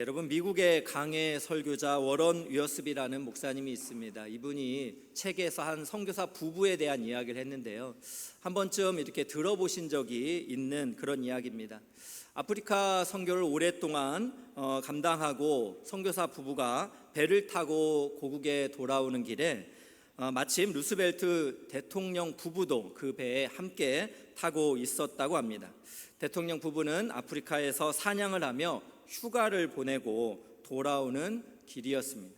여러분, 미국의 강해 설교자 워런 위어스비라는 목사님이 있습니다. 이분이 책에서 한 선교사 부부에 대한 이야기를 했는데요, 한 번쯤 이렇게 들어보신 적이 있는 그런 이야기입니다. 아프리카 선교를 오랫동안 감당하고 선교사 부부가 배를 타고 고국에 돌아오는 길에 마침 루스벨트 대통령 부부도 그 배에 함께 타고 있었다고 합니다. 대통령 부부는 아프리카에서 사냥을 하며 휴가를 보내고 돌아오는 길이었습니다.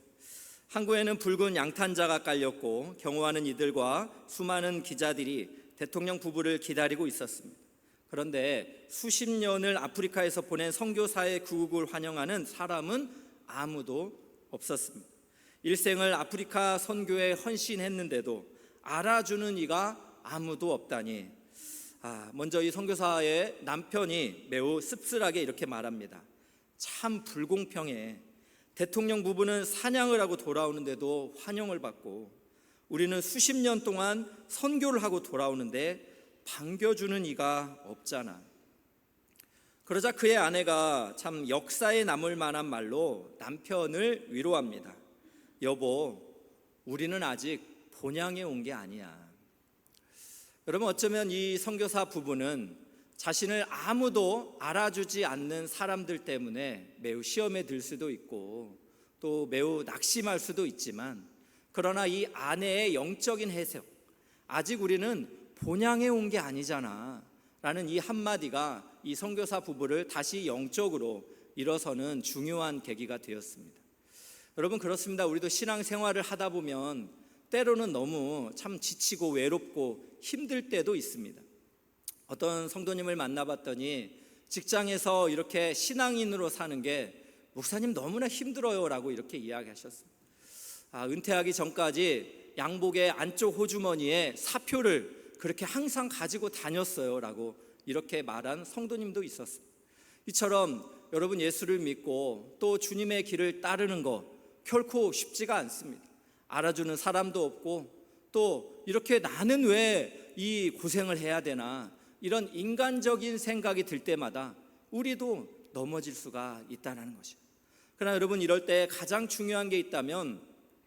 항구에는 붉은 양탄자가 깔렸고 경호하는 이들과 수많은 기자들이 대통령 부부를 기다리고 있었습니다. 그런데 수십 년을 아프리카에서 보낸 선교사의 귀국을 환영하는 사람은 아무도 없었습니다. 일생을 아프리카 선교에 헌신했는데도 알아주는 이가 아무도 없다니. 먼저 이 선교사의 남편이 매우 씁쓸하게 이렇게 말합니다. 참 불공평해. 대통령 부부는 사냥을 하고 돌아오는데도 환영을 받고 우리는 수십 년 동안 선교를 하고 돌아오는데 반겨주는 이가 없잖아. 그러자 그의 아내가 참 역사에 남을 만한 말로 남편을 위로합니다. 여보, 우리는 아직 본향에 온 게 아니야. 여러분, 어쩌면 이 선교사 부부는 자신을 아무도 알아주지 않는 사람들 때문에 매우 시험에 들 수도 있고 또 매우 낙심할 수도 있지만, 그러나 이 아내의 영적인 해석, 아직 우리는 본향에 온 게 아니잖아 라는 이 한마디가 이 선교사 부부를 다시 영적으로 일어서는 중요한 계기가 되었습니다. 여러분, 그렇습니다. 우리도 신앙생활을 하다 보면 때로는 너무 참 지치고 외롭고 힘들 때도 있습니다. 어떤 성도님을 만나봤더니 직장에서 이렇게 신앙인으로 사는 게 목사님 너무나 힘들어요 라고 이렇게 이야기하셨습니다. 은퇴하기 전까지 양복의 안쪽 호주머니에 사표를 그렇게 항상 가지고 다녔어요 라고 이렇게 말한 성도님도 있었습니다. 이처럼 여러분, 예수를 믿고 또 주님의 길을 따르는 거 결코 쉽지가 않습니다. 알아주는 사람도 없고 또 이렇게 나는 왜 이 고생을 해야 되나, 이런 인간적인 생각이 들 때마다 우리도 넘어질 수가 있다는 것이죠. 그러나 여러분, 이럴 때 가장 중요한 게 있다면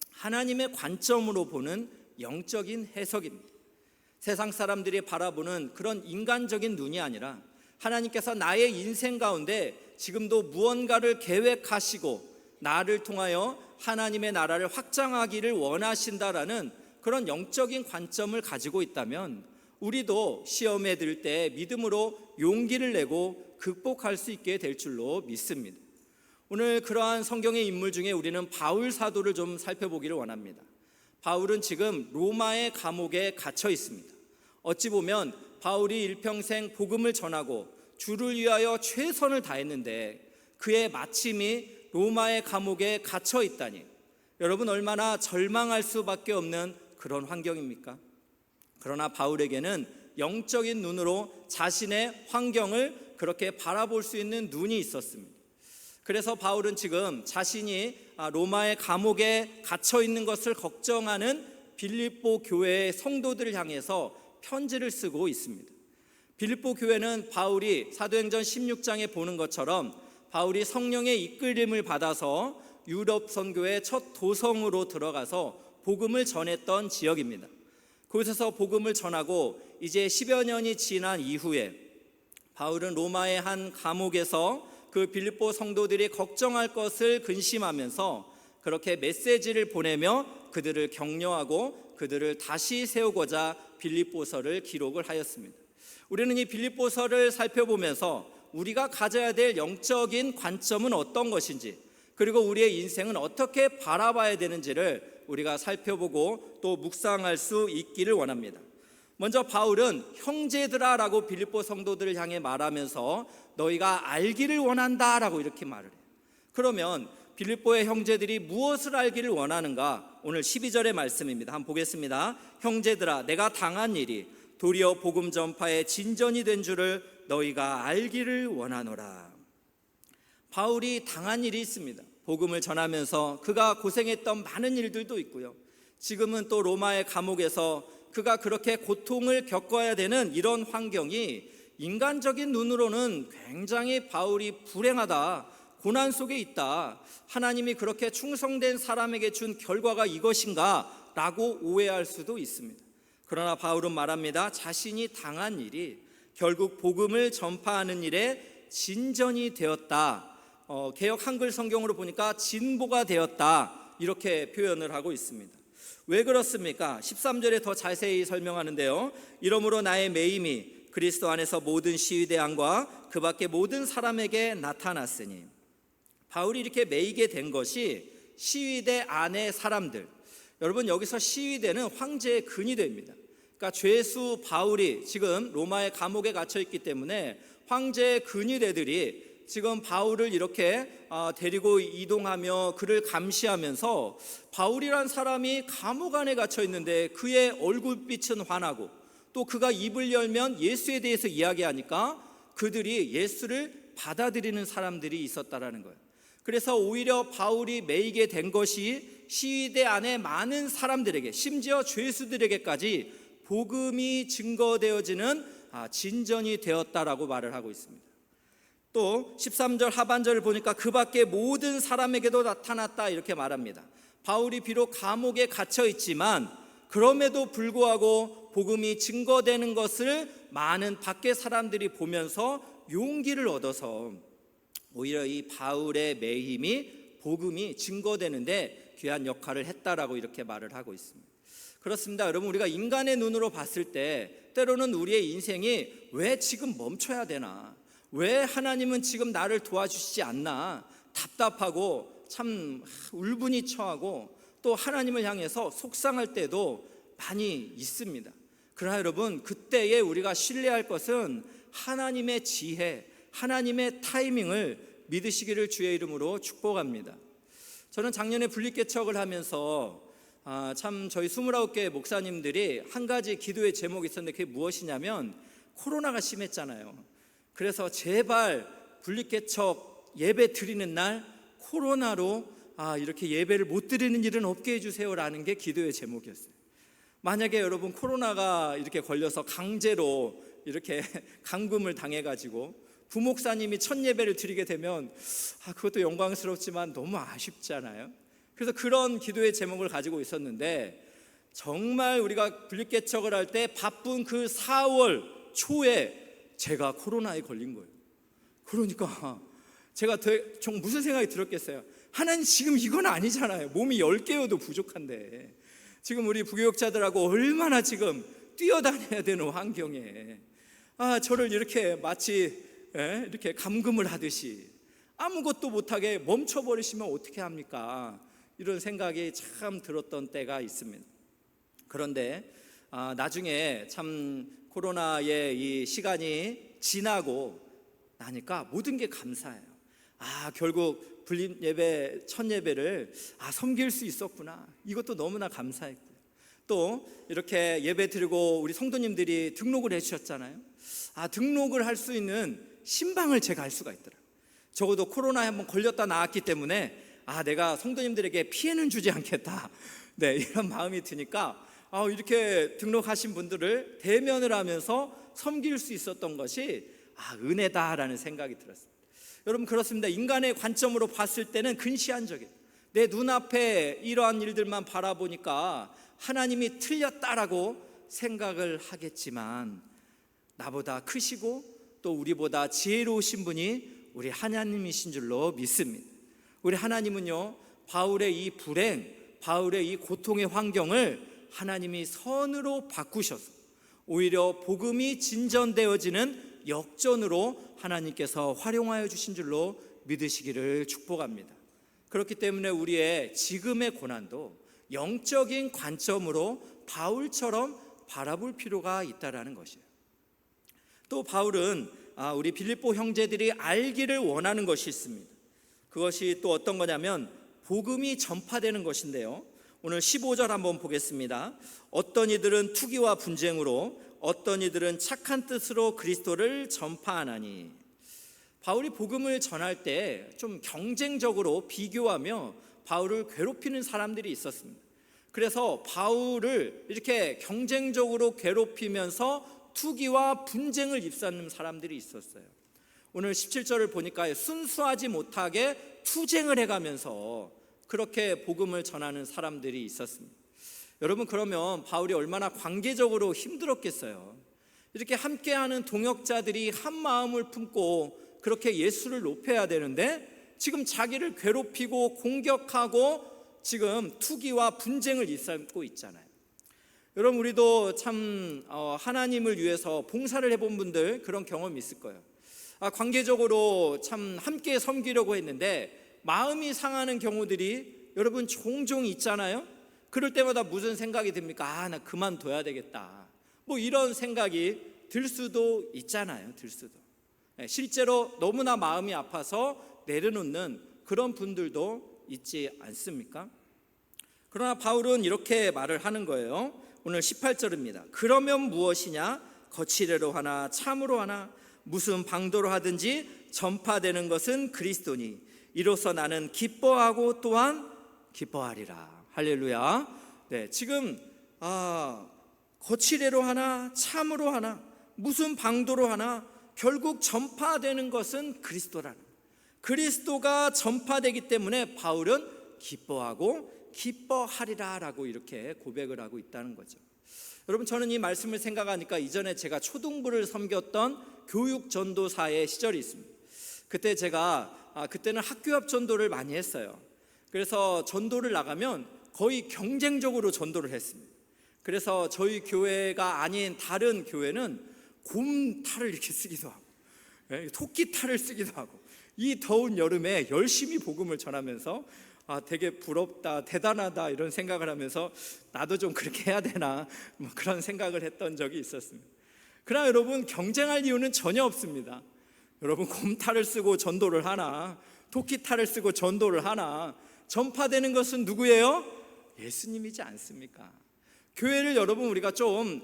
하나님의 관점으로 보는 영적인 해석입니다. 세상 사람들이 바라보는 그런 인간적인 눈이 아니라 하나님께서 나의 인생 가운데 지금도 무언가를 계획하시고 나를 통하여 하나님의 나라를 확장하기를 원하신다라는 그런 영적인 관점을 가지고 있다면 우리도 시험에 들 때 믿음으로 용기를 내고 극복할 수 있게 될 줄로 믿습니다. 오늘 그러한 성경의 인물 중에 우리는 바울 사도를 좀 살펴보기를 원합니다. 바울은 지금 로마의 감옥에 갇혀 있습니다. 어찌 보면 바울이 일평생 복음을 전하고 주를 위하여 최선을 다했는데 그의 마침이 로마의 감옥에 갇혀 있다니, 여러분, 얼마나 절망할 수밖에 없는 그런 환경입니까? 그러나 바울에게는 영적인 눈으로 자신의 환경을 그렇게 바라볼 수 있는 눈이 있었습니다. 그래서 바울은 지금 자신이 로마의 감옥에 갇혀 있는 것을 걱정하는 빌립보 교회의 성도들을 향해서 편지를 쓰고 있습니다. 빌립보 교회는 바울이 사도행전 16장에 보는 것처럼 바울이 성령의 이끌림을 받아서 유럽 선교의 첫 도성으로 들어가서 복음을 전했던 지역입니다. 그곳에서 복음을 전하고 이제 10여 년이 지난 이후에 바울은 로마의 한 감옥에서 그 빌립보 성도들이 걱정할 것을 근심하면서 그렇게 메시지를 보내며 그들을 격려하고 그들을 다시 세우고자 빌립보서를 기록을 하였습니다. 우리는 이 빌립보서를 살펴보면서 우리가 가져야 될 영적인 관점은 어떤 것인지, 그리고 우리의 인생은 어떻게 바라봐야 되는지를 우리가 살펴보고 또 묵상할 수 있기를 원합니다. 먼저 바울은 형제들아 라고 빌립보 성도들을 향해 말하면서 너희가 알기를 원한다 라고 이렇게 말을 해요. 그러면 빌립보의 형제들이 무엇을 알기를 원하는가? 오늘 12절의 말씀입니다. 한번 보겠습니다. 형제들아, 내가 당한 일이 도리어 복음 전파의 진전이 된 줄을 너희가 알기를 원하노라. 바울이 당한 일이 있습니다. 복음을 전하면서 그가 고생했던 많은 일들도 있고요, 지금은 또 로마의 감옥에서 그가 그렇게 고통을 겪어야 되는 이런 환경이 인간적인 눈으로는 굉장히 바울이 불행하다, 고난 속에 있다. 하나님이 그렇게 충성된 사람에게 준 결과가 이것인가? 라고 오해할 수도 있습니다. 그러나 바울은 말합니다. 자신이 당한 일이 결국 복음을 전파하는 일에 진전이 되었다. 개역 한글 성경으로 보니까 진보가 되었다. 이렇게 표현을 하고 있습니다. 왜 그렇습니까? 13절에 더 자세히 설명하는데요. 이러므로 나의 매임이 그리스도 안에서 모든 시위대안과 그 밖에 모든 사람에게 나타났으니, 바울이 이렇게 매이게 된 것이 시위대 안의 사람들, 여러분 여기서 시위대는 황제의 근위대입니다. 그러니까 죄수 바울이 지금 로마의 감옥에 갇혀 있기 때문에 황제의 근위대들이 지금 바울을 이렇게 데리고 이동하며 그를 감시하면서, 바울이란 사람이 감옥 안에 갇혀 있는데 그의 얼굴빛은 환하고 또 그가 입을 열면 예수에 대해서 이야기하니까 그들이 예수를 받아들이는 사람들이 있었다라는 거예요. 그래서 오히려 바울이 매이게 된 것이 시위대 안에 많은 사람들에게, 심지어 죄수들에게까지 복음이 증거되어지는 진전이 되었다라고 말을 하고 있습니다. 또 13절 하반절을 보니까 그 밖에 모든 사람에게도 나타났다 이렇게 말합니다. 바울이 비록 감옥에 갇혀 있지만 그럼에도 불구하고 복음이 증거되는 것을 많은 밖의 사람들이 보면서 용기를 얻어서 오히려 이 바울의 매임이 복음이 증거되는데 귀한 역할을 했다라고 이렇게 말을 하고 있습니다. 그렇습니다. 여러분, 우리가 인간의 눈으로 봤을 때 때로는 우리의 인생이 왜 지금 멈춰야 되나, 왜 하나님은 지금 나를 도와주시지 않나 답답하고 참 울분이 처하고 또 하나님을 향해서 속상할 때도 많이 있습니다. 그러나 여러분, 그때에 우리가 신뢰할 것은 하나님의 지혜, 하나님의 타이밍을 믿으시기를 주의 이름으로 축복합니다. 저는 작년에 분립개척을 하면서 참 저희 29개 목사님들이 한 가지 기도의 제목이 있었는데 그게 무엇이냐면 코로나가 심했잖아요. 그래서 제발 분립개척 예배 드리는 날 코로나로 이렇게 예배를 못 드리는 일은 없게 해주세요라는 게 기도의 제목이었어요. 만약에 여러분 코로나가 이렇게 걸려서 강제로 이렇게 감금을 당해가지고 부목사님이 첫 예배를 드리게 되면 그것도 영광스럽지만 너무 아쉽잖아요. 그래서 그런 기도의 제목을 가지고 있었는데, 정말 우리가 분립개척을 할 때 바쁜 그 4월 초에 제가 코로나에 걸린 거예요. 그러니까 제가 좀 무슨 생각이 들었겠어요. 하나님, 지금 이건 아니잖아요. 몸이 10개여도 부족한데 지금 우리 부교육자들하고 얼마나 지금 뛰어다녀야 되는 환경에 저를 이렇게 마치 이렇게 감금을 하듯이 아무것도 못하게 멈춰버리시면 어떻게 합니까? 이런 생각이 참 들었던 때가 있습니다. 그런데 나중에 참 코로나의 이 시간이 지나고 나니까 모든 게 감사해요. 결국 불림 예배 첫 예배를 섬길 수 있었구나. 이것도 너무나 감사했고요. 또 이렇게 예배 드리고 우리 성도님들이 등록을 해주셨잖아요. 등록을 할 수 있는 신방을 제가 알 수가 있더라고요. 적어도 코로나에 한번 걸렸다 나왔기 때문에 내가 성도님들에게 피해는 주지 않겠다, 이런 마음이 드니까 이렇게 등록하신 분들을 대면을 하면서 섬길 수 있었던 것이 은혜다라는 생각이 들었습니다. 여러분, 그렇습니다. 인간의 관점으로 봤을 때는 근시안적이에요. 내 눈앞에 이러한 일들만 바라보니까 하나님이 틀렸다라고 생각을 하겠지만, 나보다 크시고 또 우리보다 지혜로우신 분이 우리 하나님이신 줄로 믿습니다. 우리 하나님은요, 바울의 이 불행, 바울의 이 고통의 환경을 하나님이 선으로 바꾸셔서 오히려 복음이 진전되어지는 역전으로 하나님께서 활용하여 주신 줄로 믿으시기를 축복합니다. 그렇기 때문에 우리의 지금의 고난도 영적인 관점으로 바울처럼 바라볼 필요가 있다라는 것이에요. 또 바울은 우리 빌립보 형제들이 알기를 원하는 것이 있습니다. 그것이 또 어떤 거냐면 복음이 전파되는 것인데요. 오늘 15절 한번 보겠습니다. 어떤 이들은 투기와 분쟁으로, 어떤 이들은 착한 뜻으로 그리스도를 전파하나니. 바울이 복음을 전할 때 좀 경쟁적으로 비교하며 바울을 괴롭히는 사람들이 있었습니다. 그래서 바울을 이렇게 경쟁적으로 괴롭히면서 투기와 분쟁을 입사하는 사람들이 있었어요. 오늘 17절을 보니까 순수하지 못하게 투쟁을 해가면서 그렇게 복음을 전하는 사람들이 있었습니다. 여러분, 그러면 바울이 얼마나 관계적으로 힘들었겠어요. 이렇게 함께하는 동역자들이 한 마음을 품고 그렇게 예수를 높여야 되는데 지금 자기를 괴롭히고 공격하고 지금 투기와 분쟁을 일삼고 있잖아요. 여러분, 우리도 참 하나님을 위해서 봉사를 해본 분들 그런 경험이 있을 거예요. 관계적으로 참 함께 섬기려고 했는데 마음이 상하는 경우들이 여러분 종종 있잖아요. 그럴 때마다 무슨 생각이 듭니까? 나 그만둬야 되겠다, 뭐 이런 생각이 들 수도 있잖아요. 들 수도. 실제로 너무나 마음이 아파서 내려놓는 그런 분들도 있지 않습니까? 그러나 바울은 이렇게 말을 하는 거예요. 오늘 18절입니다. 그러면 무엇이냐? 거칠애로 하나 참으로 하나 무슨 방도로 하든지 전파되는 것은 그리스도니 이로써 나는 기뻐하고 또한 기뻐하리라. 할렐루야. 네, 지금 거칠애로 하나 참으로 하나 무슨 방도로 하나 결국 전파되는 것은 그리스도라는, 그리스도가 전파되기 때문에 바울은 기뻐하고 기뻐하리라 라고 이렇게 고백을 하고 있다는 거죠. 여러분, 저는 이 말씀을 생각하니까 이전에 제가 초등부를 섬겼던 교육 전도사의 시절이 있습니다. 그때 제가 그때는 학교 앞 전도를 많이 했어요. 그래서 전도를 나가면 거의 경쟁적으로 전도를 했습니다. 그래서 저희 교회가 아닌 다른 교회는 곰 탈을 이렇게 쓰기도 하고 토끼 탈을 쓰기도 하고 이 더운 여름에 열심히 복음을 전하면서 되게 부럽다, 대단하다 이런 생각을 하면서 나도 좀 그렇게 해야 되나 뭐 그런 생각을 했던 적이 있었습니다. 그러나 여러분, 경쟁할 이유는 전혀 없습니다. 여러분, 곰 탈을 쓰고 전도를 하나 토끼 탈을 쓰고 전도를 하나 전파되는 것은 누구예요? 예수님이지 않습니까? 교회를 여러분 우리가 좀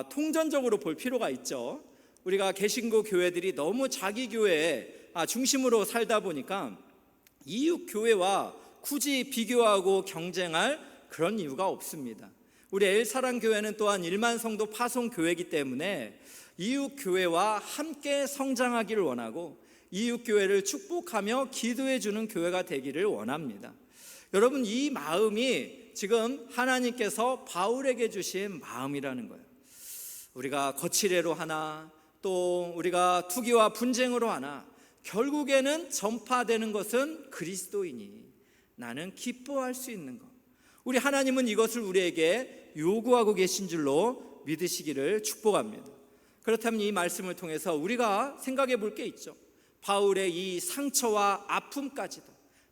통전적으로 볼 필요가 있죠. 우리가 개신교 교회들이 너무 자기 교회 중심으로 살다 보니까 이웃 교회와 굳이 비교하고 경쟁할 그런 이유가 없습니다. 우리 엘사랑 교회는 또한 1만 성도 파송 교회이기 때문에 이웃 교회와 함께 성장하기를 원하고 이웃 교회를 축복하며 기도해 주는 교회가 되기를 원합니다. 여러분, 이 마음이 지금 하나님께서 바울에게 주신 마음이라는 거예요. 우리가 거칠애로 하나 또 우리가 투기와 분쟁으로 하나 결국에는 전파되는 것은 그리스도이니 나는 기뻐할 수 있는 것. 우리 하나님은 이것을 우리에게 요구하고 계신 줄로 믿으시기를 축복합니다. 그렇다면 이 말씀을 통해서 우리가 생각해 볼 게 있죠. 바울의 이 상처와 아픔까지도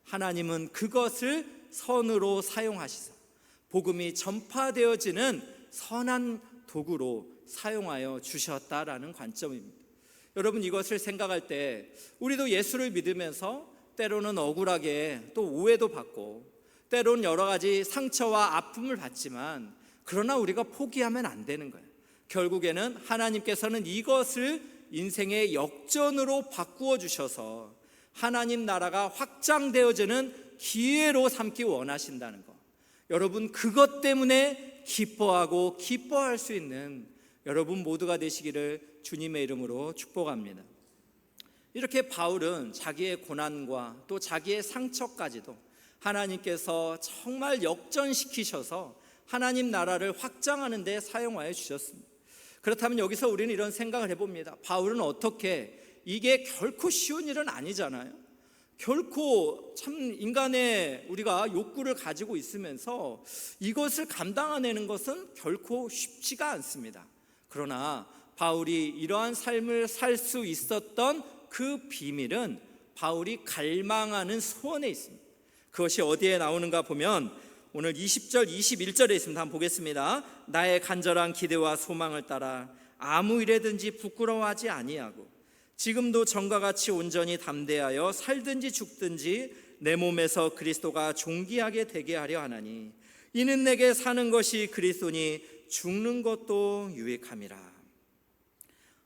하나님은 그것을 선으로 사용하시사 복음이 전파되어지는 선한 도구로 사용하여 주셨다라는 관점입니다. 여러분, 이것을 생각할 때 우리도 예수를 믿으면서 때로는 억울하게 또 오해도 받고 때로는 여러 가지 상처와 아픔을 받지만 그러나 우리가 포기하면 안 되는 거예요. 결국에는 하나님께서는 이것을 인생의 역전으로 바꾸어 주셔서 하나님 나라가 확장되어지는 기회로 삼기 원하신다는 것. 여러분, 그것 때문에 기뻐하고 기뻐할 수 있는 여러분 모두가 되시기를 주님의 이름으로 축복합니다. 이렇게 바울은 자기의 고난과 또 자기의 상처까지도 하나님께서 정말 역전시키셔서 하나님 나라를 확장하는 데 사용하여 주셨습니다. 그렇다면 여기서 우리는 이런 생각을 해봅니다. 바울은 어떻게, 이게 결코 쉬운 일은 아니잖아요. 결코 참 인간의 우리가 욕구를 가지고 있으면서 이것을 감당해내는 것은 결코 쉽지가 않습니다. 그러나 바울이 이러한 삶을 살 수 있었던 그 비밀은 바울이 갈망하는 소원에 있습니다. 그것이 어디에 나오는가 보면 오늘 20절 21절에 있습니다. 한번 보겠습니다. 나의 간절한 기대와 소망을 따라 아무 일에든지 부끄러워하지 아니하고 지금도 전과 같이 온전히 담대하여 살든지 죽든지 내 몸에서 그리스도가 존귀하게 되게 하려 하나니 이는 내게 사는 것이 그리스도니 죽는 것도 유익함이라.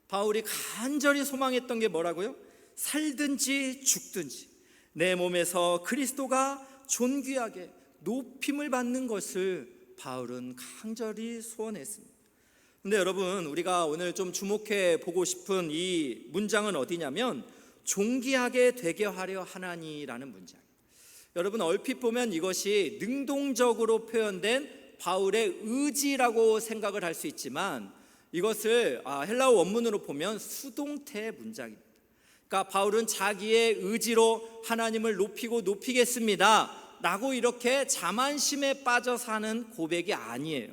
바울이 간절히 소망했던 게 뭐라고요? 살든지 죽든지 내 몸에서 그리스도가 존귀하게 높임을 받는 것을 바울은 간절히 소원했습니다. 근데 여러분, 우리가 오늘 좀 주목해 보고 싶은 이 문장은 어디냐면 존귀하게 되게 하려 하나니라는 문장. 여러분, 얼핏 보면 이것이 능동적으로 표현된 바울의 의지라고 생각을 할 수 있지만 이것을 헬라어 원문으로 보면 수동태 문장입니다. 그러니까 바울은 자기의 의지로 하나님을 높이겠습니다 라고 이렇게 자만심에 빠져 사는 고백이 아니에요.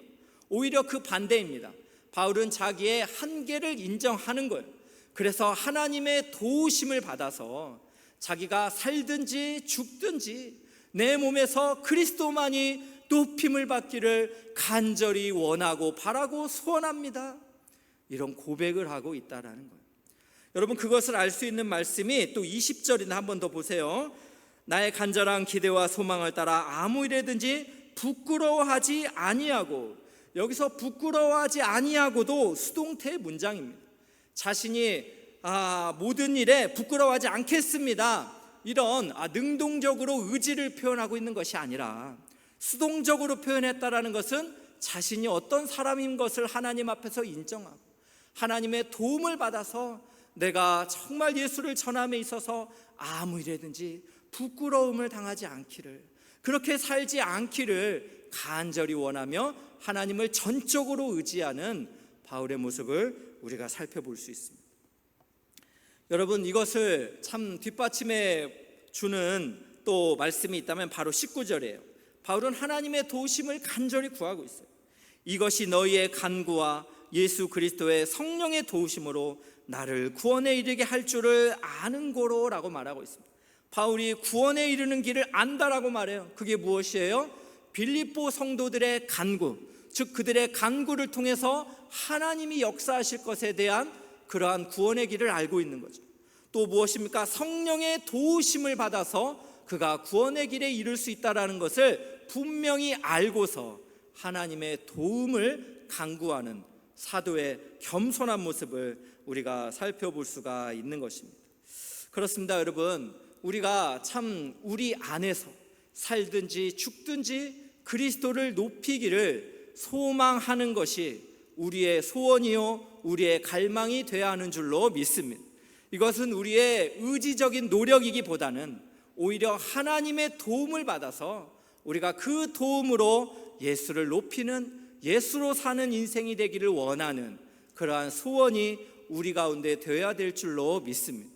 오히려 그 반대입니다. 바울은 자기의 한계를 인정하는 거예요. 그래서 하나님의 도우심을 받아서 자기가 살든지 죽든지 내 몸에서 그리스도만이 높임을 받기를 간절히 원하고 바라고 소원합니다. 이런 고백을 하고 있다라는 거예요. 여러분, 그것을 알 수 있는 말씀이 또 20절이나 한 번 더 보세요. 나의 간절한 기대와 소망을 따라 아무 일에든지 부끄러워하지 아니하고, 여기서 부끄러워하지 아니하고도 수동태 문장입니다. 자신이 모든 일에 부끄러워하지 않겠습니다, 이런 능동적으로 의지를 표현하고 있는 것이 아니라 수동적으로 표현했다라는 것은 자신이 어떤 사람인 것을 하나님 앞에서 인정하고 하나님의 도움을 받아서 내가 정말 예수를 전함에 있어서 아무 일에든지 부끄러움을 당하지 않기를, 그렇게 살지 않기를 간절히 원하며 하나님을 전적으로 의지하는 바울의 모습을 우리가 살펴볼 수 있습니다. 여러분, 이것을 참 뒷받침해 주는 또 말씀이 있다면 바로 19절이에요. 바울은 하나님의 도우심을 간절히 구하고 있어요. 이것이 너희의 간구와 예수 그리스도의 성령의 도우심으로 나를 구원에 이르게 할 줄을 아는 고로라고 말하고 있습니다. 바울이 구원에 이르는 길을 안다라고 말해요. 그게 무엇이에요? 빌립보 성도들의 간구, 즉 그들의 간구를 통해서 하나님이 역사하실 것에 대한 그러한 구원의 길을 알고 있는 거죠. 또 무엇입니까? 성령의 도우심을 받아서 그가 구원의 길에 이를 수 있다는 것을 분명히 알고서 하나님의 도움을 간구하는 사도의 겸손한 모습을 우리가 살펴볼 수가 있는 것입니다. 그렇습니다, 여러분. 우리가 참 우리 안에서 살든지 죽든지 그리스도를 높이기를 소망하는 것이 우리의 소원이요 우리의 갈망이 되어야 하는 줄로 믿습니다. 이것은 우리의 의지적인 노력이기보다는 오히려 하나님의 도움을 받아서 우리가 그 도움으로 예수를 높이는, 예수로 사는 인생이 되기를 원하는 그러한 소원이 우리 가운데 되어야 될 줄로 믿습니다.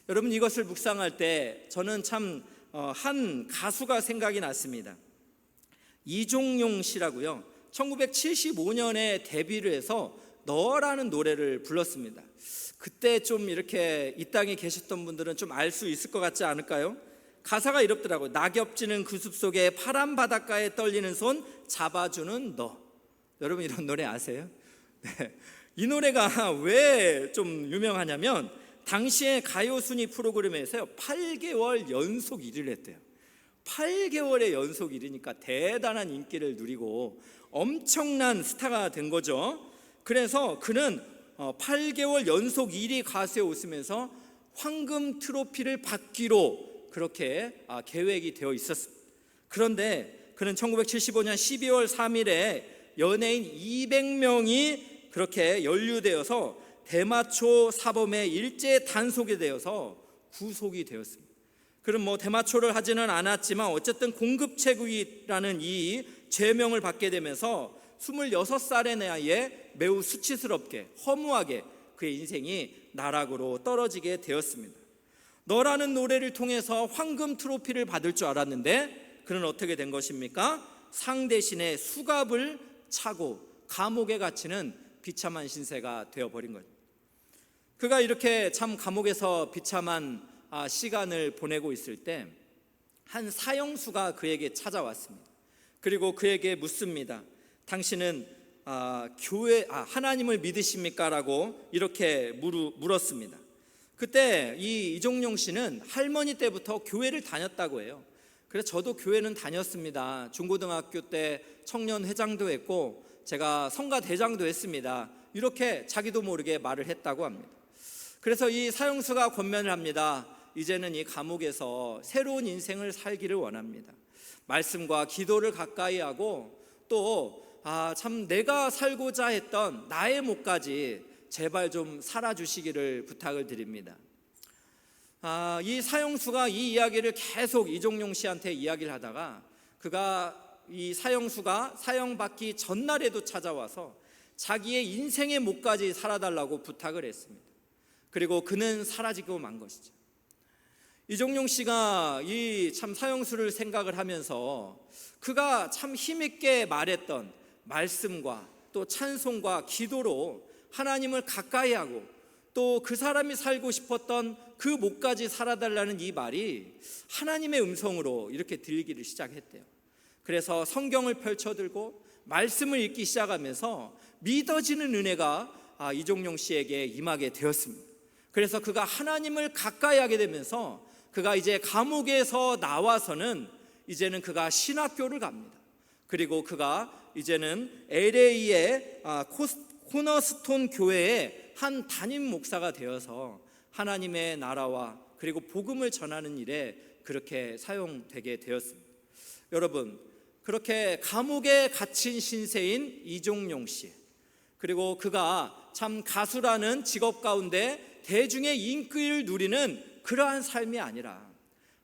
여러분, 이것을 묵상할 때 저는 참 한 가수가 생각이 났습니다. 이종용 씨라고요. 1975년에 데뷔를 해서 너라는 노래를 불렀습니다. 그때 좀 이렇게 이 땅에 계셨던 분들은 좀 알 수 있을 것 같지 않을까요? 가사가 이렇더라고요. 낙엽지는 그 숲속에 파란 바닷가에 떨리는 손 잡아주는 너. 여러분, 이런 노래 아세요? 네. 이 노래가 왜 좀 유명하냐면 당시에 가요순위 프로그램에서요 8개월 연속 1위를 했대요. 8개월의 연속 1위니까 대단한 인기를 누리고 엄청난 스타가 된 거죠. 그래서 그는 8개월 연속 1위 가수에 오르면서 황금 트로피를 받기로 그렇게 계획이 되어 있었습니다. 그런데 그는 1975년 12월 3일에 연예인 200명이 그렇게 연루되어서 대마초 사범에 일제 단속이 되어서 구속이 되었습니다. 그럼 대마초를 하지는 않았지만 어쨌든 공급체국이라는 이 죄명을 받게 되면서 26살의 나이에 매우 수치스럽게 허무하게 그의 인생이 나락으로 떨어지게 되었습니다. 너라는 노래를 통해서 황금 트로피를 받을 줄 알았는데 그는 어떻게 된 것입니까? 상 대신에 수갑을 차고 감옥에 갇히는 비참한 신세가 되어버린 거죠. 그가 이렇게 참 감옥에서 비참한 시간을 보내고 있을 때 한 사형수가 그에게 찾아왔습니다. 그리고 그에게 묻습니다. 당신은 하나님을 믿으십니까? 라고 이렇게 물었습니다. 그때 이종용 씨는 할머니 때부터 교회를 다녔다고 해요. 그래서 저도 교회는 다녔습니다. 중고등학교 때 청년회장도 했고 제가 성가대장도 했습니다. 이렇게 자기도 모르게 말을 했다고 합니다. 그래서 이 사형수가 권면을 합니다. 이제는 이 감옥에서 새로운 인생을 살기를 원합니다. 말씀과 기도를 가까이 하고 또 참 내가 살고자 했던 나의 목까지 제발 좀 살아주시기를 부탁을 드립니다. 이 사형수가 이 이야기를 계속 이종용 씨한테 이야기를 하다가 이 사형수가 사형받기 전날에도 찾아와서 자기의 인생의 목까지 살아달라고 부탁을 했습니다. 그리고 그는 사라지고 만 것이죠. 이종용 씨가 이 참 사형수를 생각을 하면서 그가 참 힘있게 말했던 말씀과 또 찬송과 기도로 하나님을 가까이 하고 또 그 사람이 살고 싶었던 그 목까지 살아달라는 이 말이 하나님의 음성으로 이렇게 들리기를 시작했대요. 그래서 성경을 펼쳐들고 말씀을 읽기 시작하면서 믿어지는 은혜가 이종용 씨에게 임하게 되었습니다. 그래서 그가 하나님을 가까이 하게 되면서 그가 이제 감옥에서 나와서는 이제는 그가 신학교를 갑니다. 그리고 그가 이제는 LA의 코너스톤 교회의 한 담임 목사가 되어서 하나님의 나라와 그리고 복음을 전하는 일에 그렇게 사용되게 되었습니다. 여러분, 그렇게 감옥에 갇힌 신세인 이종용 씨, 그리고 그가 참 가수라는 직업 가운데 대중의 인기를 누리는 그러한 삶이 아니라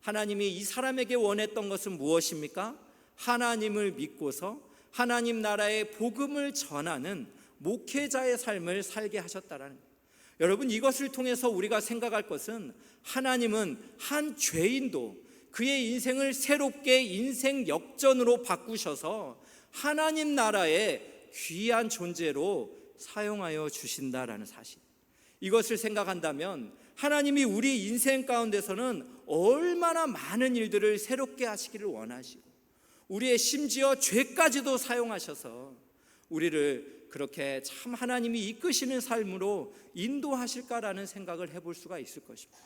하나님이 이 사람에게 원했던 것은 무엇입니까? 하나님을 믿고서 하나님 나라의 복음을 전하는 목회자의 삶을 살게 하셨다라는 거예요. 여러분, 이것을 통해서 우리가 생각할 것은 하나님은 한 죄인도 그의 인생을 새롭게 인생 역전으로 바꾸셔서 하나님 나라의 귀한 존재로 사용하여 주신다라는 사실, 이것을 생각한다면 하나님이 우리 인생 가운데서는 얼마나 많은 일들을 새롭게 하시기를 원하시고 우리의 심지어 죄까지도 사용하셔서 우리를 그렇게 참 하나님이 이끄시는 삶으로 인도하실까라는 생각을 해볼 수가 있을 것입니다.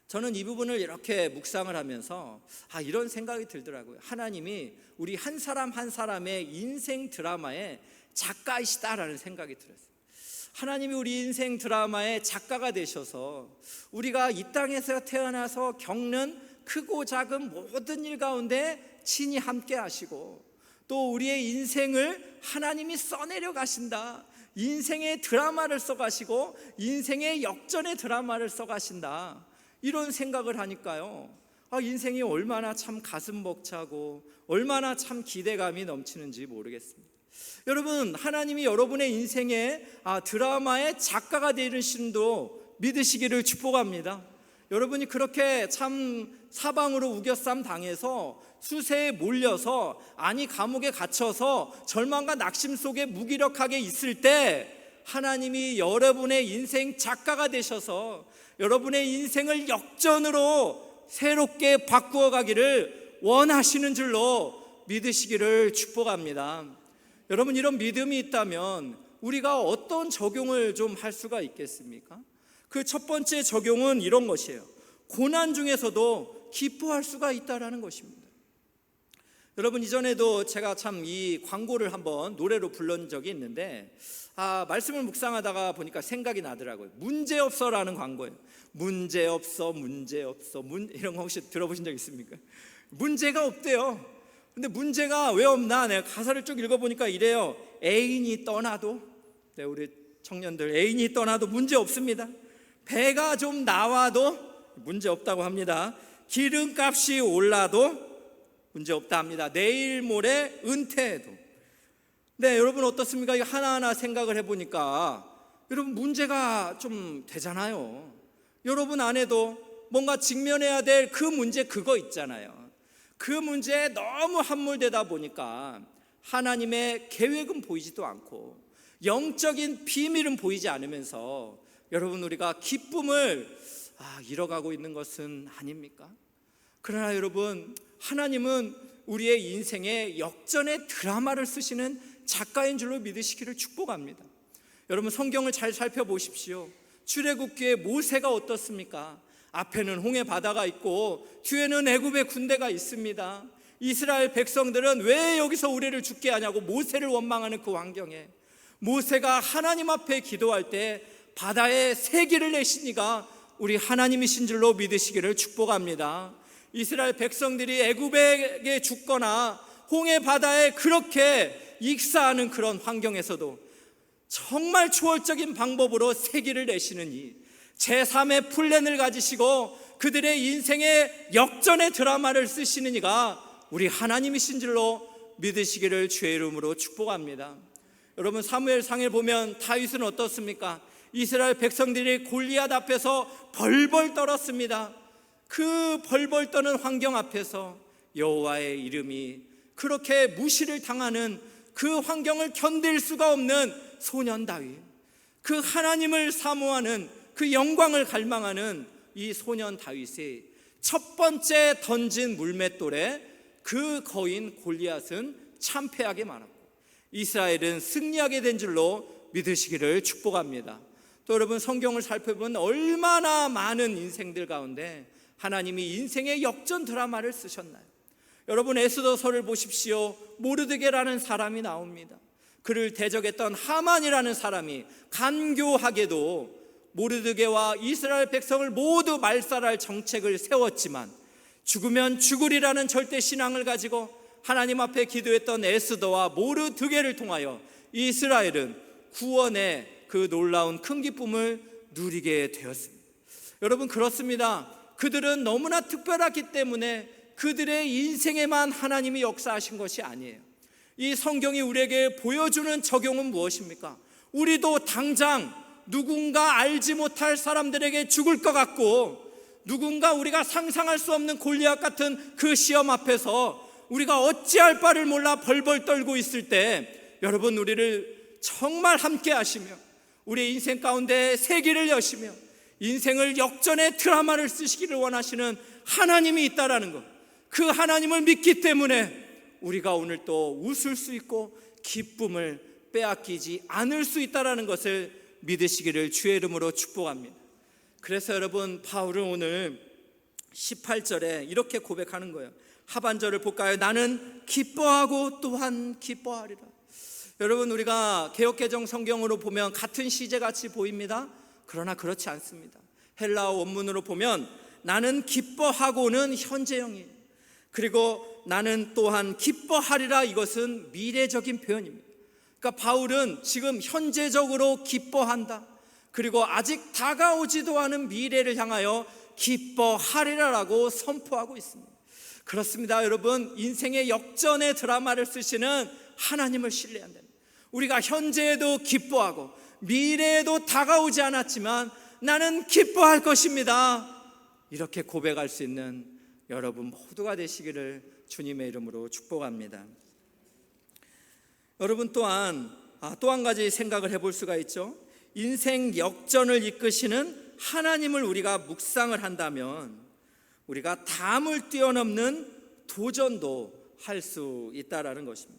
저는 이 부분을 이렇게 묵상을 하면서 이런 생각이 들더라고요. 하나님이 우리 한 사람 한 사람의 인생 드라마의 작가이시다라는 생각이 들었어요. 하나님이 우리 인생 드라마의 작가가 되셔서 우리가 이 땅에서 태어나서 겪는 크고 작은 모든 일 가운데 친히 함께 하시고 또 우리의 인생을 하나님이 써내려 가신다, 인생의 드라마를 써가시고 인생의 역전의 드라마를 써가신다, 이런 생각을 하니까요, 인생이 얼마나 참 가슴 벅차고 얼마나 참 기대감이 넘치는지 모르겠습니다. 여러분, 하나님이 여러분의 인생의 드라마의 작가가 되시는도 믿으시기를 축복합니다. 여러분이 그렇게 참 사방으로 우겨쌈 당해서 수세에 몰려서 감옥에 갇혀서 절망과 낙심 속에 무기력하게 있을 때 하나님이 여러분의 인생 작가가 되셔서 여러분의 인생을 역전으로 새롭게 바꾸어 가기를 원하시는 줄로 믿으시기를 축복합니다. 여러분, 이런 믿음이 있다면 우리가 어떤 적용을 좀 할 수가 있겠습니까? 그 첫 번째 적용은 이런 것이에요. 고난 중에서도 기뻐할 수가 있다라는 것입니다. 여러분, 이전에도 제가 참 이 광고를 한번 노래로 불른 적이 있는데 말씀을 묵상하다가 보니까 생각이 나더라고요. 문제없어라는 광고예요. 문제없어, 문제없어. 이런 거 혹시 들어보신 적 있습니까? 문제가 없대요. 근데 문제가 왜 없나? 내가 가사를 쭉 읽어보니까 이래요. 애인이 떠나도, 우리 청년들, 애인이 떠나도 문제 없습니다. 배가 좀 나와도 문제 없다고 합니다. 기름값이 올라도 문제 없다 합니다. 내일 모레 은퇴해도. 네, 여러분 어떻습니까? 이거 하나하나 생각을 해보니까 여러분 문제가 좀 되잖아요. 여러분 안에도 뭔가 직면해야 될 그 문제 그거 있잖아요. 그 문제에 너무 함몰되다 보니까 하나님의 계획은 보이지도 않고 영적인 비밀은 보이지 않으면서 여러분 우리가 기쁨을 잃어가고 있는 것은 아닙니까? 그러나 여러분, 하나님은 우리의 인생에 역전의 드라마를 쓰시는 작가인 줄로 믿으시기를 축복합니다. 여러분, 성경을 잘 살펴보십시오. 출애굽기에 모세가 어떻습니까? 앞에는 홍해 바다가 있고 뒤에는 애굽의 군대가 있습니다. 이스라엘 백성들은 왜 여기서 우리를 죽게 하냐고 모세를 원망하는 그 환경에 모세가 하나님 앞에 기도할 때 바다에 세기를 내시니가 우리 하나님이신 줄로 믿으시기를 축복합니다. 이스라엘 백성들이 애굽에게 죽거나 홍해 바다에 그렇게 익사하는 그런 환경에서도 정말 초월적인 방법으로 세기를 내시는 이 제3의 플랜을 가지시고 그들의 인생의 역전의 드라마를 쓰시는 이가 우리 하나님이신 줄로 믿으시기를 주의 이름으로 축복합니다. 여러분, 사무엘상에 보면 다윗은 어떻습니까? 이스라엘 백성들이 골리앗 앞에서 벌벌 떨었습니다. 그 벌벌 떠는 환경 앞에서 여호와의 이름이 그렇게 무시를 당하는 그 환경을 견딜 수가 없는 소년 다윗, 그 하나님을 사모하는 그 영광을 갈망하는 이 소년 다윗이 첫 번째 던진 물맷돌에 그 거인 골리앗은 참패하게 말았고 이스라엘은 승리하게 된 줄로 믿으시기를 축복합니다. 또 여러분, 성경을 살펴보면 얼마나 많은 인생들 가운데 하나님이 인생의 역전 드라마를 쓰셨나요? 여러분, 에스더서를 보십시오. 모르드게라는 사람이 나옵니다. 그를 대적했던 하만이라는 사람이 간교하게도 모르드게와 이스라엘 백성을 모두 말살할 정책을 세웠지만 죽으면 죽으리라는 절대 신앙을 가지고 하나님 앞에 기도했던 에스더와 모르드게를 통하여 이스라엘은 구원의 그 놀라운 큰 기쁨을 누리게 되었습니다. 여러분, 그렇습니다. 그들은 너무나 특별하기 때문에 그들의 인생에만 하나님이 역사하신 것이 아니에요. 이 성경이 우리에게 보여주는 적용은 무엇입니까? 우리도 당장 누군가 알지 못할 사람들에게 죽을 것 같고 누군가 우리가 상상할 수 없는 골리앗 같은 그 시험 앞에서 우리가 어찌할 바를 몰라 벌벌 떨고 있을 때 여러분, 우리를 정말 함께 하시며 우리의 인생 가운데 세기를 여시며 인생을 역전의 드라마를 쓰시기를 원하시는 하나님이 있다라는 것, 그 하나님을 믿기 때문에 우리가 오늘 또 웃을 수 있고 기쁨을 빼앗기지 않을 수 있다라는 것을 믿으시기를 주의 이름으로 축복합니다. 그래서 여러분, 바울은 오늘 18절에 이렇게 고백하는 거예요. 하반절을 볼까요? 나는 기뻐하고 또한 기뻐하리라. 여러분, 우리가 개역개정 성경으로 보면 같은 시제같이 보입니다. 그러나 그렇지 않습니다. 헬라어 원문으로 보면 나는 기뻐하고는 현재형이에요. 그리고 나는 또한 기뻐하리라, 이것은 미래적인 표현입니다. 그러니까 바울은 지금 현재적으로 기뻐한다, 그리고 아직 다가오지도 않은 미래를 향하여 기뻐하리라라고 선포하고 있습니다. 그렇습니다. 여러분, 인생의 역전의 드라마를 쓰시는 하나님을 신뢰해야 됩니다. 우리가 현재에도 기뻐하고 미래에도 다가오지 않았지만 나는 기뻐할 것입니다, 이렇게 고백할 수 있는 여러분 모두가 되시기를 주님의 이름으로 축복합니다. 여러분, 또한 또 한 가지 생각을 해볼 수가 있죠. 인생 역전을 이끄시는 하나님을 우리가 묵상을 한다면 우리가 담을 뛰어넘는 도전도 할 수 있다라는 것입니다.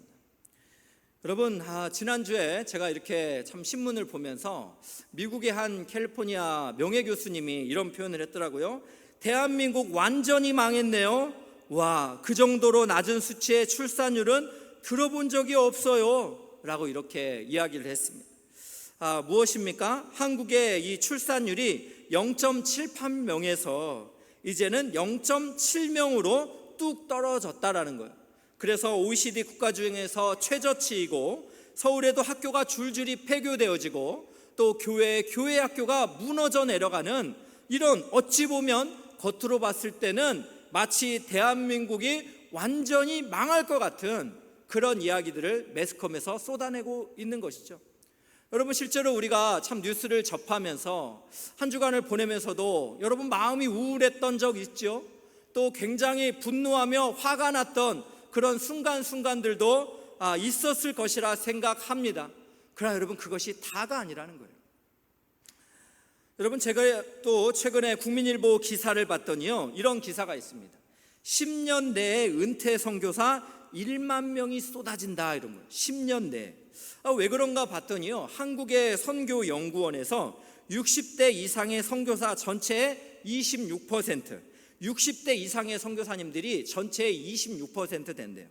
여러분, 지난주에 제가 이렇게 참 신문을 보면서 미국의 한 캘리포니아 명예교수님이 이런 표현을 했더라고요. 대한민국 완전히 망했네요. 와, 그 정도로 낮은 수치의 출산율은 들어본 적이 없어요, 라고 이렇게 이야기를 했습니다. 무엇입니까? 한국의 이 출산율이 0.78명에서 이제는 0.7명으로 뚝 떨어졌다라는 거예요. 그래서 OECD 국가 중에서 최저치이고 서울에도 학교가 줄줄이 폐교되어지고 또 교회 학교가 무너져 내려가는 이런, 어찌 보면 겉으로 봤을 때는 마치 대한민국이 완전히 망할 것 같은 그런 이야기들을 매스컴에서 쏟아내고 있는 것이죠. 여러분, 실제로 우리가 참 뉴스를 접하면서 한 주간을 보내면서도 여러분 마음이 우울했던 적 있죠. 또 굉장히 분노하며 화가 났던 그런 순간들도 있었을 것이라 생각합니다. 그러나 여러분, 그것이 다가 아니라는 거예요. 여러분, 제가 또 최근에 국민일보 기사를 봤더니요, 이런 기사가 있습니다. 10년 내에 은퇴 선교사 1만 명이 쏟아진다, 이런 거예요. 10년 내에. 왜 그런가 봤더니요, 한국의 선교연구원에서 60대 이상의 선교사 전체의 26%, 60대 이상의 선교사님들이 전체의 26% 된대요.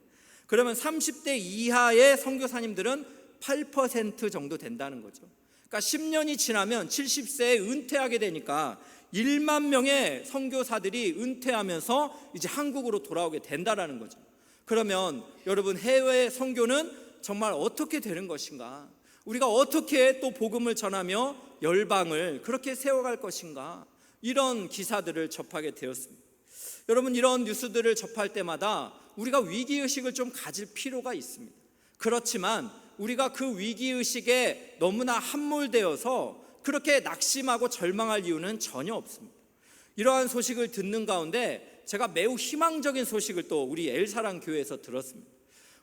그러면 30대 이하의 선교사님들은 8% 정도 된다는 거죠. 그러니까 10년이 지나면 70세에 은퇴하게 되니까 1만 명의 선교사들이 은퇴하면서 이제 한국으로 돌아오게 된다라는 거죠. 그러면 여러분, 해외 선교는 정말 어떻게 되는 것인가? 우리가 어떻게 또 복음을 전하며 열방을 그렇게 세워갈 것인가, 이런 기사들을 접하게 되었습니다. 여러분, 이런 뉴스들을 접할 때마다 우리가 위기의식을 좀 가질 필요가 있습니다. 그렇지만 우리가 그 위기의식에 너무나 함몰되어서 그렇게 낙심하고 절망할 이유는 전혀 없습니다. 이러한 소식을 듣는 가운데 제가 매우 희망적인 소식을 또 우리 엘사랑 교회에서 들었습니다.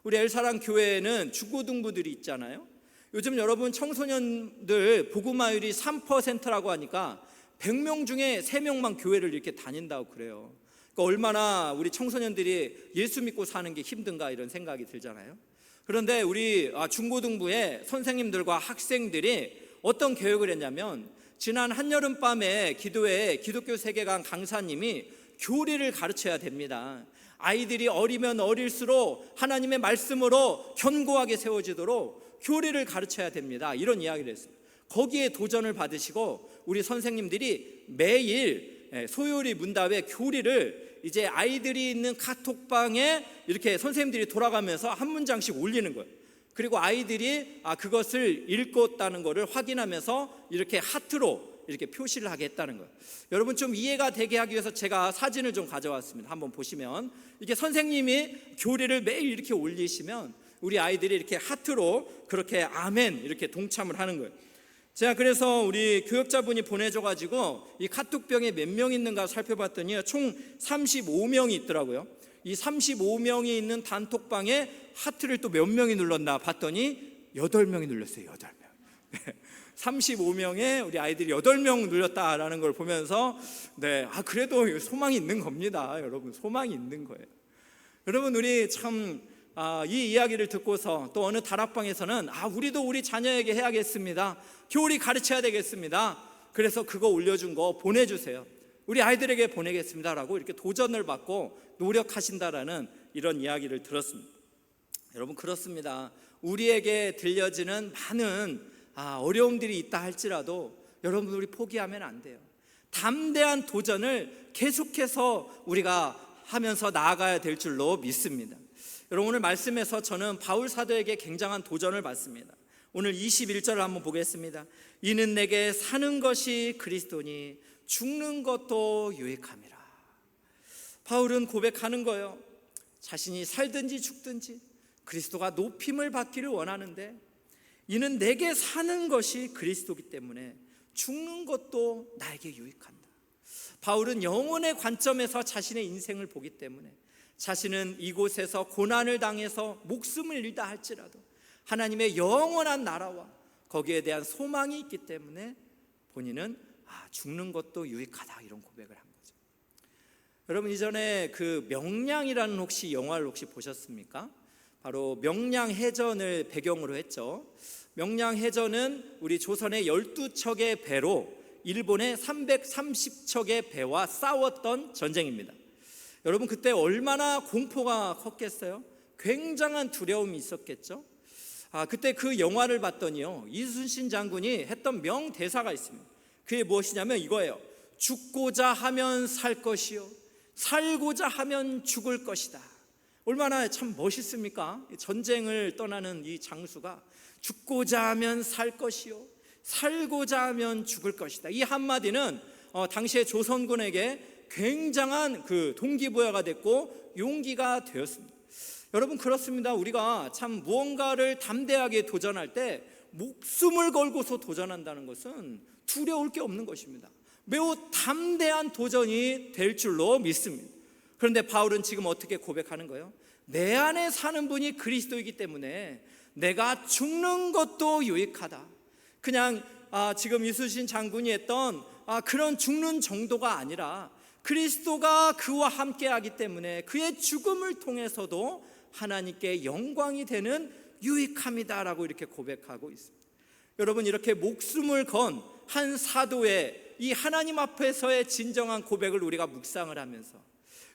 우리 엘사랑 교회에는 중고등부들이 있잖아요. 요즘 여러분 청소년들 복음화율이 3%라고 하니까 100명 중에 3명만 교회를 이렇게 다닌다고 그래요. 그러니까 얼마나 우리 청소년들이 예수 믿고 사는 게 힘든가, 이런 생각이 들잖아요. 그런데 우리 중고등부의 선생님들과 학생들이 어떤 교육을 했냐면, 지난 한여름밤에 기도회에 기독교 세계관 강사님이 교리를 가르쳐야 됩니다. 아이들이 어리면 어릴수록 하나님의 말씀으로 견고하게 세워지도록 교리를 가르쳐야 됩니다. 이런 이야기를 했어요. 거기에 도전을 받으시고 우리 선생님들이 매일 소요리 문답의 교리를 이제 아이들이 있는 카톡방에 이렇게 선생님들이 돌아가면서 한 문장씩 올리는 거예요. 그리고 아이들이 그것을 읽었다는 것을 확인하면서 이렇게 하트로 이렇게 표시를 하게 했다는 거예요. 여러분, 좀 이해가 되게 하기 위해서 제가 사진을 좀 가져왔습니다. 한번 보시면, 이게 선생님이 교리를 매일 이렇게 올리시면 우리 아이들이 이렇게 하트로 그렇게 아멘 이렇게 동참을 하는 거예요. 제가 그래서 우리 교역자분이 보내줘가지고 이 카톡병에 몇 명 있는가 살펴봤더니 총 35명이 있더라고요. 이 35명이 있는 단톡방에 하트를 또 몇 명이 눌렀나 봤더니 8명이 눌렀어요. 8명. 35명에 우리 아이들이 8명 눌렸다라는 걸 보면서 그래도 소망이 있는 겁니다. 여러분, 소망이 있는 거예요. 여러분, 우리 참 이 이야기를 듣고서 또 어느 다락방에서는 우리도 우리 자녀에게 해야겠습니다. 교리 가르쳐야 되겠습니다. 그래서 그거 올려준 거 보내주세요. 우리 아이들에게 보내겠습니다라고 이렇게 도전을 받고 노력하신다라는 이런 이야기를 들었습니다. 여러분, 그렇습니다. 우리에게 들려지는 많은 어려움들이 있다 할지라도 여러분, 우리 포기하면 안 돼요. 담대한 도전을 계속해서 우리가 하면서 나아가야 될 줄로 믿습니다. 여러분, 오늘 말씀에서 저는 바울 사도에게 굉장한 도전을 받습니다. 오늘 21절을 한번 보겠습니다. 이는 내게 사는 것이 그리스도니 죽는 것도 유익함이라. 바울은 고백하는 거예요. 자신이 살든지 죽든지 그리스도가 높임을 받기를 원하는데, 이는 내게 사는 것이 그리스도이기 때문에 죽는 것도 나에게 유익한다. 바울은 영혼의 관점에서 자신의 인생을 보기 때문에 자신은 이곳에서 고난을 당해서 목숨을 잃다 할지라도 하나님의 영원한 나라와 거기에 대한 소망이 있기 때문에 본인은 죽는 것도 유익하다, 이런 고백을 한 거죠. 여러분, 이전에 그 명량이라는 혹시 영화를 혹시 보셨습니까? 바로 명량해전을 배경으로 했죠. 명량해전은 우리 조선의 12척의 배로 일본의 330척의 배와 싸웠던 전쟁입니다. 여러분, 그때 얼마나 공포가 컸겠어요? 굉장한 두려움이 있었겠죠? 그때 그 영화를 봤더니요, 이순신 장군이 했던 명대사가 있습니다. 그게 무엇이냐면 이거예요. 죽고자 하면 살 것이요, 살고자 하면 죽을 것이다. 얼마나 참 멋있습니까? 전쟁을 떠나는 이 장수가 죽고자 하면 살 것이요, 살고자 하면 죽을 것이다. 이 한마디는 당시의 조선군에게 굉장한 그 동기부여가 됐고 용기가 되었습니다. 여러분, 그렇습니다. 우리가 참 무언가를 담대하게 도전할 때 목숨을 걸고서 도전한다는 것은 두려울 게 없는 것입니다. 매우 담대한 도전이 될 줄로 믿습니다. 그런데 바울은 지금 어떻게 고백하는 거예요? 내 안에 사는 분이 그리스도이기 때문에 내가 죽는 것도 유익하다. 그냥 지금 이순신 장군이 했던 그런 죽는 정도가 아니라 그리스도가 그와 함께하기 때문에 그의 죽음을 통해서도 하나님께 영광이 되는 유익함이다라고 이렇게 고백하고 있습니다. 여러분, 이렇게 목숨을 건 한 사도의 이 하나님 앞에서의 진정한 고백을 우리가 묵상을 하면서,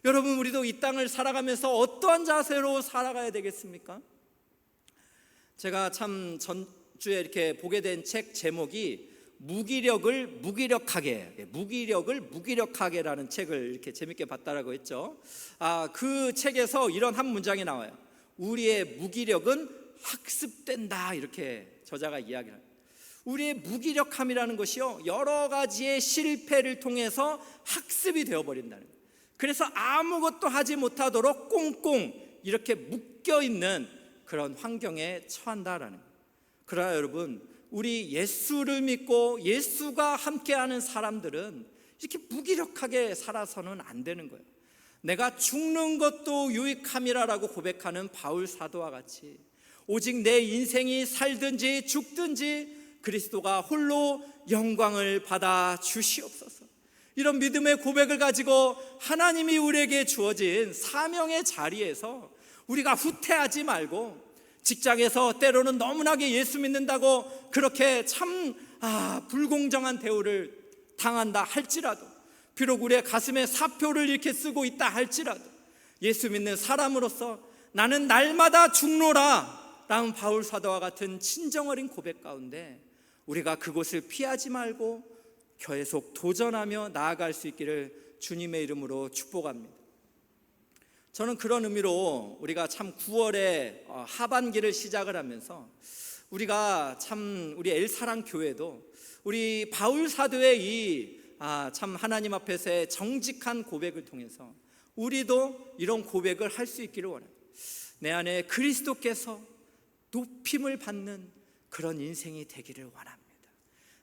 여러분, 우리도 이 땅을 살아가면서 어떠한 자세로 살아가야 되겠습니까? 제가 참 전주에 이렇게 보게 된 책 제목이 무기력을 무기력하게라는 책을 이렇게 재밌게 봤다라고 했죠. 그 책에서 이런 한 문장이 나와요. 우리의 무기력은 학습된다, 이렇게 저자가 이야기를 합니다. 우리의 무기력함이라는 것이요, 여러 가지의 실패를 통해서 학습이 되어버린다는 거예요. 그래서 아무것도 하지 못하도록 꽁꽁 이렇게 묶여있는 그런 환경에 처한다라는 거예요. 그러나 여러분, 우리 예수를 믿고 예수가 함께하는 사람들은 이렇게 무기력하게 살아서는 안 되는 거예요. 내가 죽는 것도 유익함이라고 고백하는 바울 사도와 같이 오직 내 인생이 살든지 죽든지 그리스도가 홀로 영광을 받아 주시옵소서. 이런 믿음의 고백을 가지고 하나님이 우리에게 주어진 사명의 자리에서 우리가 후퇴하지 말고, 직장에서 때로는 너무나게 예수 믿는다고 그렇게 참 불공정한 대우를 당한다 할지라도, 비록 우리의 가슴에 사표를 이렇게 쓰고 있다 할지라도, 예수 믿는 사람으로서 나는 날마다 죽노라 라는 바울 사도와 같은 진정어린 고백 가운데 우리가 그곳을 피하지 말고 계속 도전하며 나아갈 수 있기를 주님의 이름으로 축복합니다. 저는 그런 의미로 우리가 참 9월에 하반기를 시작을 하면서 우리가 참 우리 엘사랑 교회도 우리 바울 사도의 이 참 하나님 앞에서의 정직한 고백을 통해서 우리도 이런 고백을 할 수 있기를 원합니다. 내 안에 그리스도께서 높임을 받는 그런 인생이 되기를 원합니다.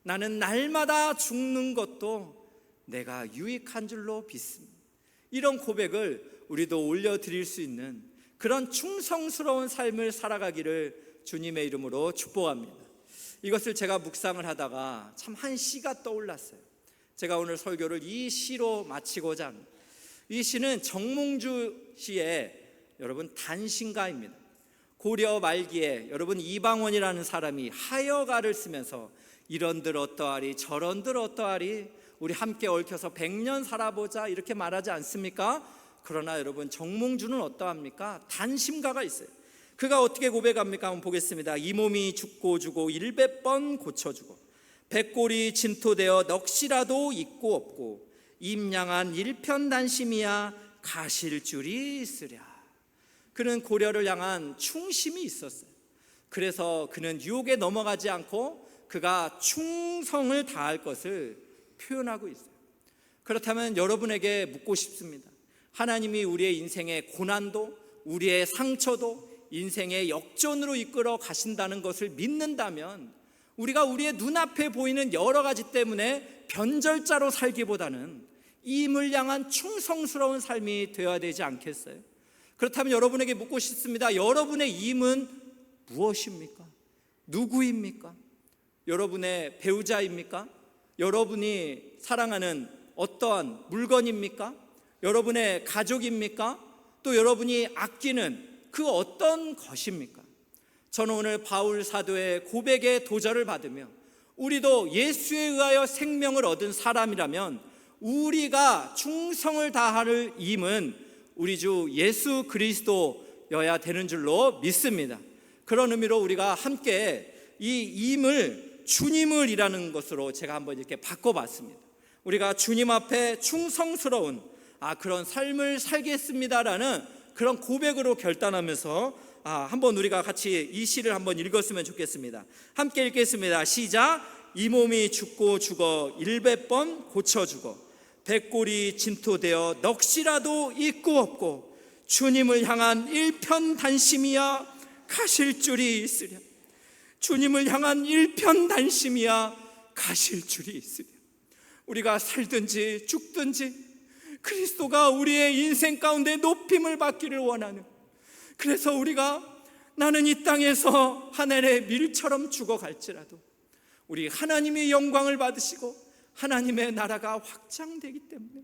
나는 날마다 죽는 것도 내가 유익한 줄로 믿습니다. 이런 고백을 우리도 올려드릴 수 있는 그런 충성스러운 삶을 살아가기를 주님의 이름으로 축복합니다. 이것을 제가 묵상을 하다가 참 한 시가 떠올랐어요. 제가 오늘 설교를 이 시로 마치고자 합니다. 이 시는 정몽주 시의 여러분 단신가입니다. 고려 말기에 여러분 이방원이라는 사람이 하여가를 쓰면서 이런들 어떠하리 저런들 어떠하리 우리 함께 얽혀서 100년 살아보자 이렇게 말하지 않습니까? 그러나 여러분 정몽주는 어떠합니까? 단심가가 있어요. 그가 어떻게 고백합니까? 한번 보겠습니다. 이 몸이 죽고 주고 100번 고쳐주고 백골이 진토되어 넋이라도 있고 없고 임양한 일편단심이야 가실 줄이 있으랴. 그는 고려를 향한 충심이 있었어요. 그래서 그는 유혹에 넘어가지 않고 그가 충성을 다할 것을 표현하고 있어요. 그렇다면 여러분에게 묻고 싶습니다. 하나님이 우리의 인생의 고난도 우리의 상처도 인생의 역전으로 이끌어 가신다는 것을 믿는다면 우리가 우리의 눈앞에 보이는 여러 가지 때문에 변절자로 살기보다는 임을 향한 충성스러운 삶이 되어야 되지 않겠어요? 그렇다면 여러분에게 묻고 싶습니다. 여러분의 임은 무엇입니까? 누구입니까? 여러분의 배우자입니까? 여러분이 사랑하는 어떠한 물건입니까? 여러분의 가족입니까? 또 여러분이 아끼는 그 어떤 것입니까? 저는 오늘 바울 사도의 고백에 도전을 받으며 우리도 예수에 의하여 생명을 얻은 사람이라면 우리가 충성을 다할 임은 우리 주 예수 그리스도여야 되는 줄로 믿습니다. 그런 의미로 우리가 함께 이 임을 주님을이라는 것으로 제가 한번 이렇게 바꿔봤습니다. 우리가 주님 앞에 충성스러운 그런 삶을 살겠습니다라는 그런 고백으로 결단하면서 한번 우리가 같이 이 시를 한번 읽었으면 좋겠습니다. 함께 읽겠습니다. 시작. 이 몸이 죽고 죽어 100번 고쳐주고 백골이 진토되어 넋이라도 있고 없고 주님을 향한 일편단심이야 가실 줄이 있으랴. 주님을 향한 일편단심이야 가실 줄이 있으랴. 우리가 살든지 죽든지 그리스도가 우리의 인생 가운데 높임을 받기를 원하는, 그래서 우리가 나는 이 땅에서 하늘의 밀처럼 죽어갈지라도 우리 하나님의 영광을 받으시고 하나님의 나라가 확장되기 때문에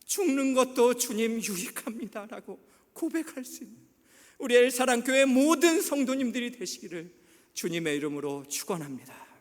죽는 것도 주님 유익합니다라고 고백할 수 있는 우리 엘사랑교회 모든 성도님들이 되시기를 주님의 이름으로 축원합니다.